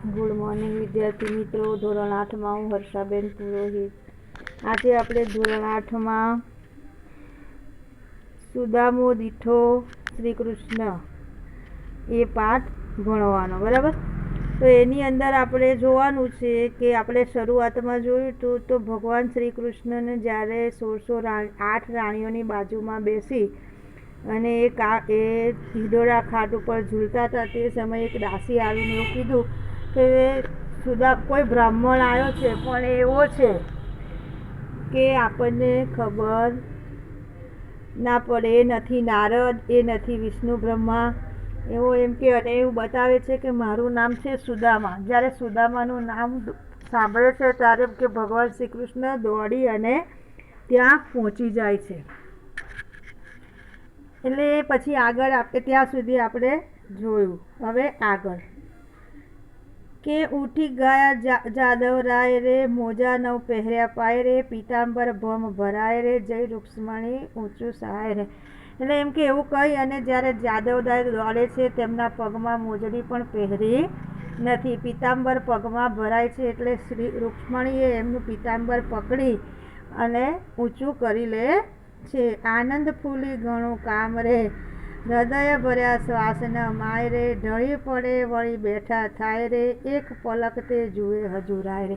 Good morning વિદ્યાર્થી મિત્રો. ધોરણ 8માં હું હર્ષાબેન પુરોહિત. આજે આપણે ધોરણ 8માં સુદામો દીઠો શ્રી કૃષ્ણ એ પાઠ ભણવાનો, બરાબર. તો એની અંદર આપણે જોવાનું છે કે આપણે શરૂઆતમાં જોયું હતું તો ભગવાન શ્રી કૃષ્ણને જ્યારે 8 રાણીઓની બાજુમાં બેસી અને એ હિડોરા ખાટ ઉપર ઝૂલતા હતા તે સમયે એક દાસી આવીને એવું કીધું કે કોઈ બ્રાહ્મણ આવ્યો છે પણ એવો છે કે આપણને ખબર ના પડે, એ નથી નારદ, એ નથી વિષ્ણુ બ્રહ્મા, એવો એમ કે અને એવું બતાવે છે કે મારું નામ છે સુદામા. જ્યારે સુદામાનું નામ સાંભળે છે ત્યારે કે ભગવાન શ્રી કૃષ્ણ દોડી અને ત્યાં પહોંચી જાય છે. એટલે પછી આગળ આપણે ત્યાં સુધી આપણે જોયું. હવે આગળ કે ઉઠી ગયા જાદવરાય રે, મોજા નવ પહેર્યા પાય રે, પીતાંબર ભમ ભરાય રે, જય રૂક્ષ્મણી ઊંચું સહાય રે. એટલે એમ કે એવું કહી અને જ્યારે જાદવરાય દોડે છે તેમના પગમાં મોજડી પણ પહેરી નથી, પીતાંબર પગમાં ભરાય છે એટલે શ્રી રૂક્ષ્મણીએ એમનું પીતાંબર પકડી અને ઊંચું કરી લે છે. આનંદ ફૂલી ઘણું કામ રે, હૃદય ભર્યા શ્વાસના માય રે, ઢળી પડે વળી બેઠા થાય રે, એક પલક તે જુએ હજુરાય રે.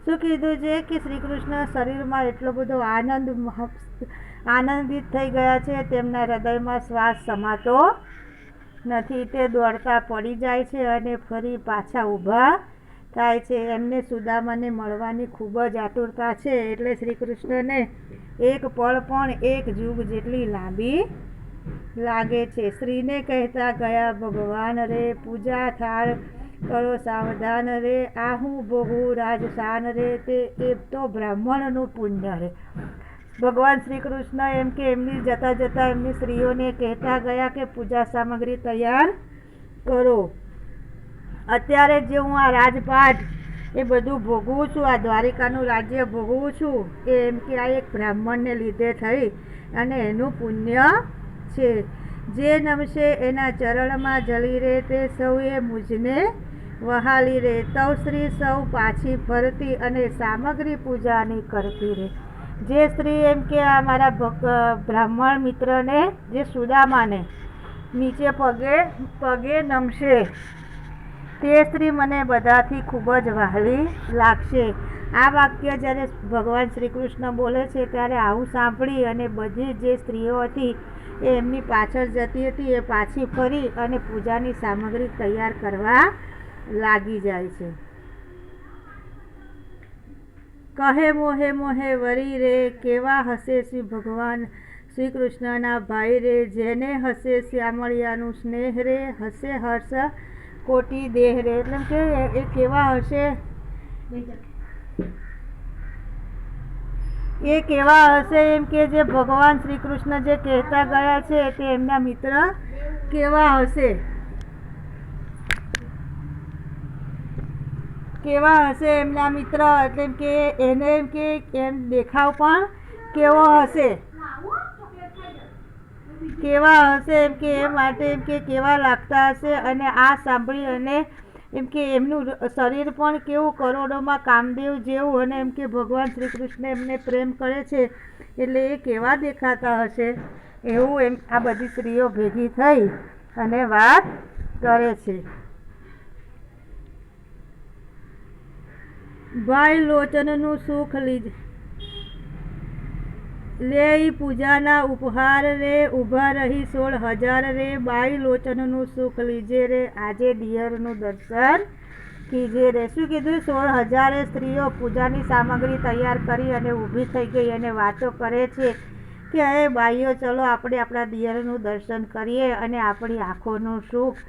શું કીધું છે કે શ્રી કૃષ્ણ શરીરમાં એટલો બધો આનંદિત થઈ ગયા છે, તેમના હૃદયમાં શ્વાસ સમાતો નથી. તે દોડતા પડી જાય છે અને ફરી પાછા ઊભા થાય છે. એમને સુદામાને મળવાની ખૂબ જ આતુરતા છે. એટલે શ્રી કૃષ્ણને એક પળ પણ એક યુગ જેટલી લાંબી લાગે છે. શ્રીને કહેતા ગયા ભગવાન રે, પૂજા થાળ કરો સાવધાન રે, આહું બહુ રાજસાન રે, તે એ તો બ્રાહ્મણનું પુણ્ય રે. ભગવાન શ્રી કૃષ્ણ એમ કે એમની જતા એમની સ્ત્રીઓને કહેતા ગયા કે પૂજા સામગ્રી તૈયાર કરો. અત્યારે જે હું આ રાજપાટ એ બધું ભોગવું છું, આ દ્વારિકાનું રાજ્ય ભોગવું છું, એ એમ કે આ એક બ્રાહ્મણને લીધે થઈ અને એનું પુણ્ય છે. જે નમશે એના ચરણમાં જલી રે, તે સૌએ મુજને વહાલી રે, તવ શ્રી સૌ પાછી ફરતી અને સામગ્રી પૂજાની કરતી રે. જે સ્ત્રી એમ કે આ મારા બ્રાહ્મણ મિત્રને જે સુદામાને નીચે પગે નમશે તે સ્ત્રી મને બધાથી ખૂબ જ વહાલી લાગશે. આ વાક્ય જ્યારે ભગવાન શ્રી કૃષ્ણ બોલે છે ત્યારે આવું સાંભળી અને બધી જે સ્ત્રીઓ હતી એ એમની પાછળ જતી હતી, એ પાછી ફરી અને પૂજાની સામગ્રી તૈયાર કરવા લાગી જાય છે. કહે મોહે મોહે વરી રે, કેવા હશે શ્રી ભગવાન શ્રી કૃષ્ણના ભાઈ રે, જેને હશે શ્યામળિયાનું સ્નેહ રે, હશે હર્ષ કોટી દેહ રે. એટલે કે એ કેવા હશે, એ કેવા હશે એમ કે જે ભગવાન શ્રી કૃષ્ણ જે કહેતા ગયા છે તે એમના મિત્ર કેવા હશે, કેવા હશે એમના મિત્ર. એટલે કે એને એમ કે એમ દેખાવ પણ કેવો હશે, કેવા હશે એમ કે એ માટે એમ કે કેવા લાગતા હશે. અને આ સાંભળી અને એમ કે એમનું શરીર પણ કેવું કરોડોમાં કામદેવ જેવું, અને એમ કે ભગવાન શ્રી કૃષ્ણ એમને પ્રેમ કરે છે એટલે એ કેવા દેખાતા હશે એવું એમ આ બધી સ્ત્રીઓ ભેગી થઈ અને વાત કરે છે. ભાઈ લોચનનું સુખ લે પૂજાના ઉપહાર રે, ઊભા રહી 16,000 રે, બાઈ લોચનનું સુખ લીજે રે, આજે દિયરનું દર્શન કીજે રે. શું કીધું? 16,000 સ્ત્રીઓ પૂજાની સામગ્રી તૈયાર કરી અને ઊભી થઈ ગઈ અને વાતો કરે છે કે હવે બાઈઓ ચલો આપણે આપણા દિયરનું દર્શન કરીએ અને આપણી આંખોનું સુખ,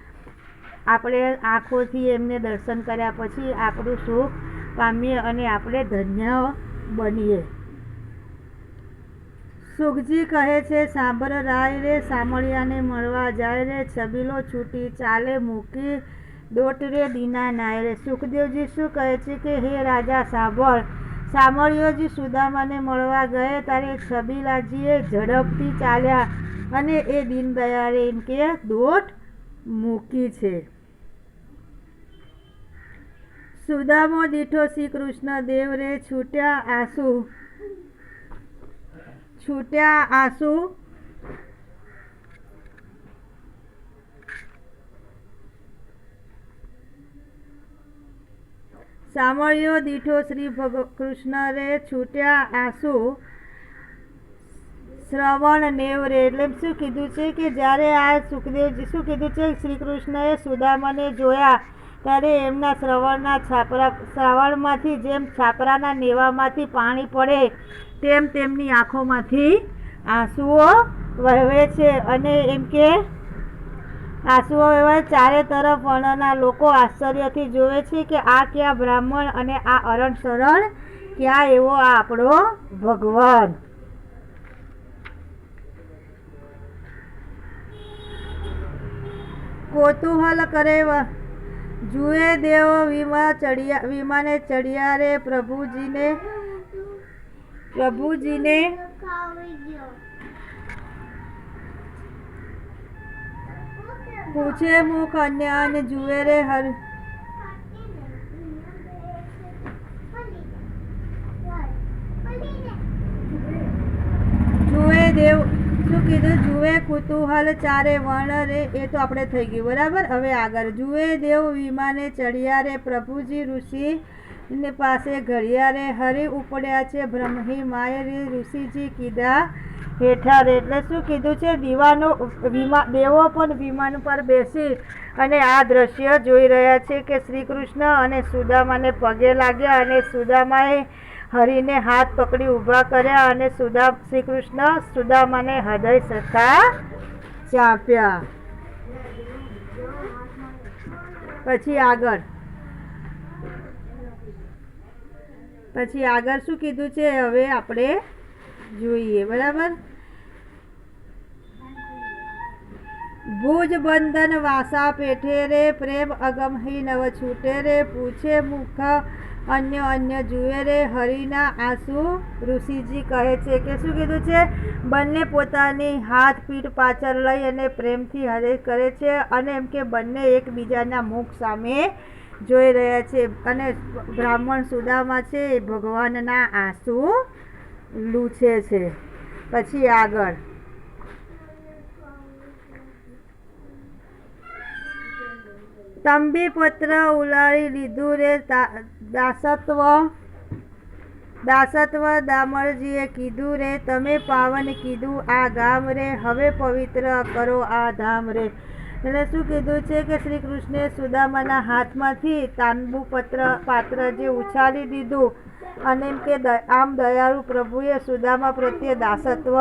આપણે આંખોથી એમને દર્શન કર્યા પછી આપણું સુખ પામીએ અને આપણે ધન્ય બનીએ. સુખજી કહે છે સાંભળ રાય રે, સામળિયાને મળવા જાય રે, છબીલો છૂટી ચાલે મૂકી દોટ રે, દીના નાય રે. સુખદેવજી શું કહે છે કે હે રાજા સાંભળ, સામળિયોજી સુદામાને મળવા ગયે ત્યારે છબીલાજીએ ઝડપથી ચાલ્યા અને એ દીનદયાળે એમ કે દોટ મૂકી છે. સુદામો દીઠો શ્રી કૃષ્ણ દેવ રે છૂટ્યા આંસુ સામળ્યો દીઠો શ્રી કૃષ્ણ રે છૂટ્યા આંસુ શ્રવણ નેવ રે. એટલે શું કીધું છે કે જ્યારે આ સુખદેવજી શું કીધું છે, શ્રી કૃષ્ણએ સુદામાને જોયા ત્યારે એમના શ્રાવણમાંથી જેમ છાપરાના નેવામાંથી પાણી પડે તેમ તેમની આંખોમાંથી આંસુઓ વહેવે છે. અને એમ કે આંસુઓ વહેવાય ચારે તરફ વર્ણના લોકો આશ્ચર્યથી જોવે છે કે આ ક્યાં બ્રાહ્મણ અને આ અરણ શરણ ક્યાં એવો આ આપણો ભગવાન. કોતૂહલ કરે જુએ દેવ વિમાને ચડ્યા રે પ્રભુજીને પૂછે મુખ અન્ય જુએ રે જુએ દેવ શું કીધું, જુએ કુતૂહલ ચારે વર્ણ રે. એ તો આપણે થઈ ગયું બરાબર. હવે આગળ જુએ દેવ વિમાને ચડ્યા રે પ્રભુજી ઋષિ ને પાસે ઘડિયા રે હરી ઉપડ્યા છે બ્રહ્મી માય રે ઋષિજી કીધા હેઠા રે. એટલે શું કીધું છે, દેવો પણ વિમાન પર બેસી અને આ દ્રશ્ય જોઈ રહ્યા છે કે શ્રી કૃષ્ણ અને સુદામાને પગે લાગ્યા અને સુદામાએ હરિને હાથ પકડી ઊભા કર્યા અને શ્રી કૃષ્ણ સુદામાને હૃદય સખા ચાપ્યા. પછી આગળ શું કીધું છે હવે આપણે જોઈએ બરાબર. ભુજ બંધન વાસા પેઠે રે પ્રેમ અગમહી નવ છૂટે રે પૂછે મુખ અન્ય જુએ રે હરિના આંસુ. ઋષિજી કહે છે કે શું કીધું છે, બંને પોતાની હાથ પીઠ પાછળ લઈ અને પ્રેમથી હરે કરે છે અને એમ કે બંને એકબીજાના મુખ સામે જોઈ રહ્યા છે અને બ્રાહ્મણ સુદામા છે એ ભગવાનના આંસુ લૂછે છે. પછી આગળ તંબી પત્ર ઉલાળી લીધું રે દાસત્વ દામરજીએ કીધું રે તમે પાવન કીધું આ ગામ રે હવે પવિત્ર કરો આ ધામ રે. એટલે શું કીધું છે કે શ્રી કૃષ્ણે સુદામાના હાથમાંથી તાંબુ પાત્ર જે ઉછાળી દીધું અને એમ કે આમ દયાળુ પ્રભુએ સુદામા પ્રત્યે દાસત્વ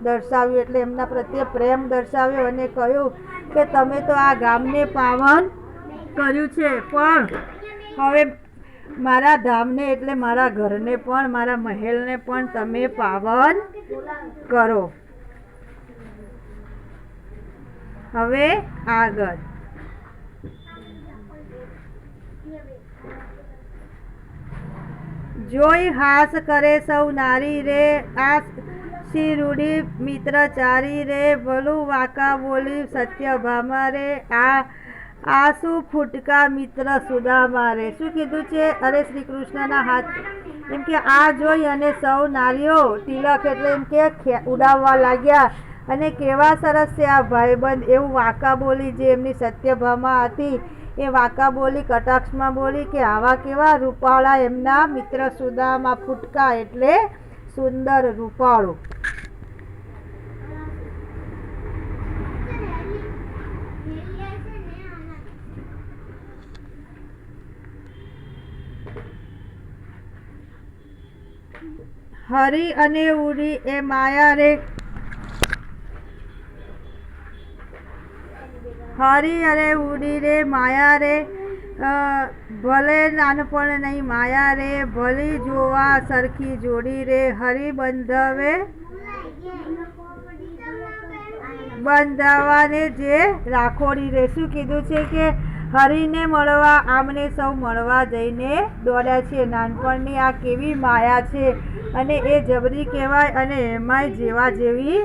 દર્શાવ્યું એટલે એમના પ્રત્યે પ્રેમ દર્શાવ્યો અને કહ્યું કે તમે તો આ ગામને પાવન કર્યું છે પણ હવે મારા ધામને એટલે મારા ઘરને પણ મારા મહેલને પણ તમે પાવન કરો. હવે આગળ જોઈ હાસ કરે સૌ નારી રે આ શ્રી રૂઢી મિત્રચારી રે ભલું વાકા બોલી સત્યભામા રે આસુ ફૂટકા મિત્ર સુદામા રે. શું કીધું છે, અરે શ્રી કૃષ્ણના હાથ એમ કે આ જોઈ અને સૌ નારીઓ તિલક એટલે એમ કે ઉડાવવા લાગ્યા અને કેવા સરસ છે આ ભાઈબંધ. એવું વાકા બોલી જે એમની સત્યભામા હતી એ વાકા બોલી કટાક્ષમાં બોલી કે આવા કેવા રૂપાળા એમના મિત્ર સુદામા. ફૂટકા એટલે સુંદર રૂપાળું. હરી અને ઉડી એ માયા રે હરી અરે ઉડી રે માયા રે ભલે નાનપણ નહીં માયા રે ભલી જોવા સરખી જોડી રે હરી બંધાવાને જે રાખોડી રે. શું કીધું છે કે હરીને મળવા આમને સૌ મળવા જઈને દોડ્યા છે. નાનપણની આ કેવી માયા છે અને એ જબરી કહેવાય અને એમાંય જેવા જેવી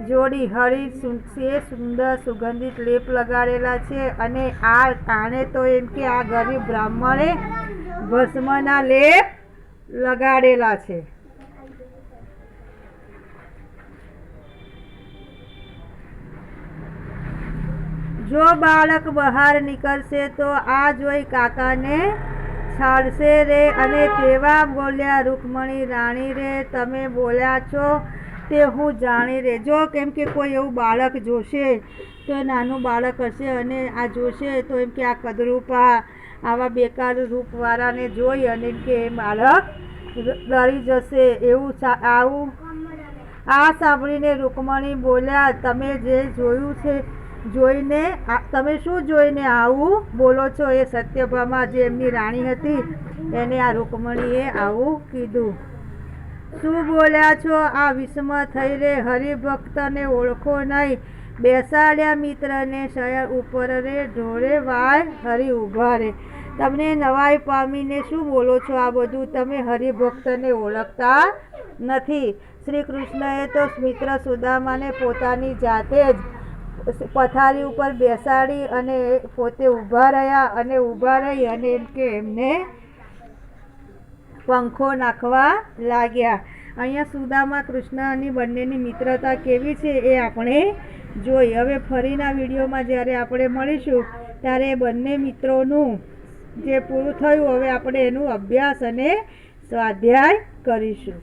જોડી. હરી સુંદર સુગંધિત લેપ લગાડેલા છે અને આને તો એમ કે આ ગરીબ બ્રાહ્મણે ભસ્મના લેપ લગાડેલા છે. જો બાળક બહાર નીકળશે તો આ જોઈ કાકાને છાડશે રે. અને તેવા બોલ્યા રૂકમણી રાણી રે, તમે બોલ્યા છો તે હું જાણી રે. જો કેમ કે કોઈ એવું બાળક જોશે તો નાનું બાળક હશે અને આ જોશે તો એમ કે આ કદરૂપા આવા બેકાર રૂપવાળાને જોઈ અને એમ કે બાળક ડરી જશે. આવું આ સાંભળીને રૂકમણી બોલ્યા, તમે જે જોયું છે જોઈને તમે શું જોઈને આવું બોલો છો? એ સત્યભામા જે એમની રાણી હતી એને આ રૂકમણીએ આવું કીધું. શું બોલ્યા છો? આ વિસ્મ થઈ રે, હરિભક્તને ઓળખો નહીં. બેસાડ્યા મિત્રને શયન ઉપર રે, ઢોળે વાય હરિ ઊભા રે. તમને નવાઈ પામીને શું બોલો છો આ બધું? તમે હરિભક્તને ઓળખતા નથી. શ્રી કૃષ્ણએ તો મિત્ર સુદામાને પોતાની જાતે જ પથારી ઉપર બેસાડી અને પોતે ઊભા રહ્યા અને ઊભા રહી અને એમ કે એમને પંખો નાખવા લાગ્યા. અહીંયા સુદામા કૃષ્ણની બંનેની મિત્રતા કેવી છે એ આપણે જોઈ. હવે ફરીના વિડીયોમાં જ્યારે આપણે મળીશું ત્યારે બંને મિત્રોનું જે પૂરું થયું હવે આપણે એનું અભ્યાસ અને સ્વાધ્યાય કરીશું.